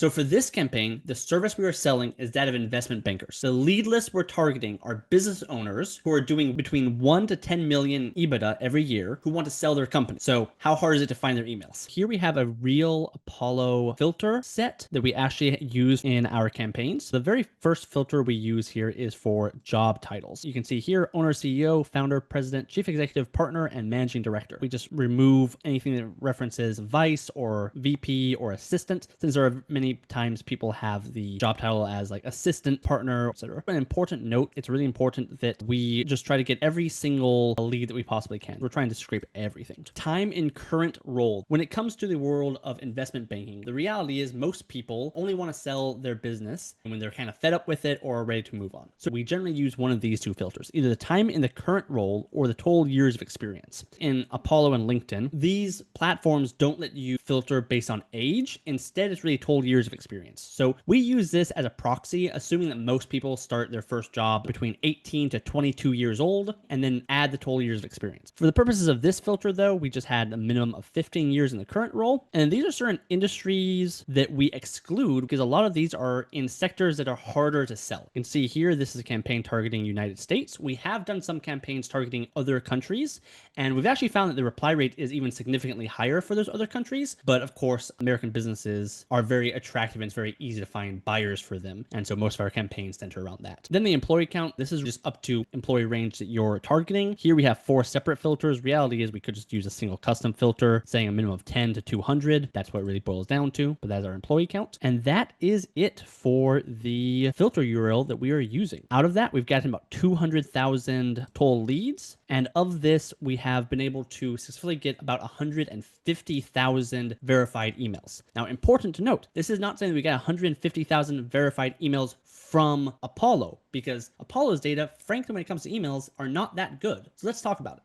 So for this campaign, the service we are selling is that of investment bankers. The lead list we're targeting are business owners who are doing between 1 to 10 million EBITDA every year who want to sell their company. So how hard is it to find their emails? Here we have a real Apollo filter set that we actually use in our campaigns. The very first filter we use here is for job titles. You can see here, owner, CEO, founder, president, chief executive, partner, and managing director. We just remove anything that references vice or VP or assistant, since there are many times people have the job title as like assistant, partner, etc. An important note, it's really important that we just try to get every single lead that we possibly can. We're trying to scrape everything. Time in current role. When it comes to the world of investment banking, the reality is most people only want to sell their business when they're kind of fed up with it or are ready to move on. So we generally use one of these two filters, either the time in the current role or the total years of experience. In Apollo and LinkedIn, these platforms don't let you filter based on age. Instead, it's really total years of experience. So we use this as a proxy, assuming that most people start their first job between 18 to 22 years old, and then add the total years of experience. For the purposes of this filter, though, we just had a minimum of 15 years in the current role. And these are certain industries that we exclude because a lot of these are in sectors that are harder to sell. You can see here, this is a campaign targeting United States. We have done some campaigns targeting other countries, and we've actually found that the reply rate is even significantly higher for those other countries. But of course, American businesses are very attractive and it's very easy to find buyers for them. And so most of our campaigns center around that. Then the employee count, this is just up to employee range that you're targeting. Here we have 4 separate filters. Reality is we could just use a single custom filter saying a minimum of 10 to 200. That's what it really boils down to, but that's our employee count. And that is it for the filter URL that we are using. Out of that, we've gotten about 200,000 total leads. And of this, we have been able to successfully get about 150,000 verified emails. Now, important to note, this is not saying that we got 150,000 verified emails from Apollo, because Apollo's data, frankly, when it comes to emails, are not that good. So let's talk about it.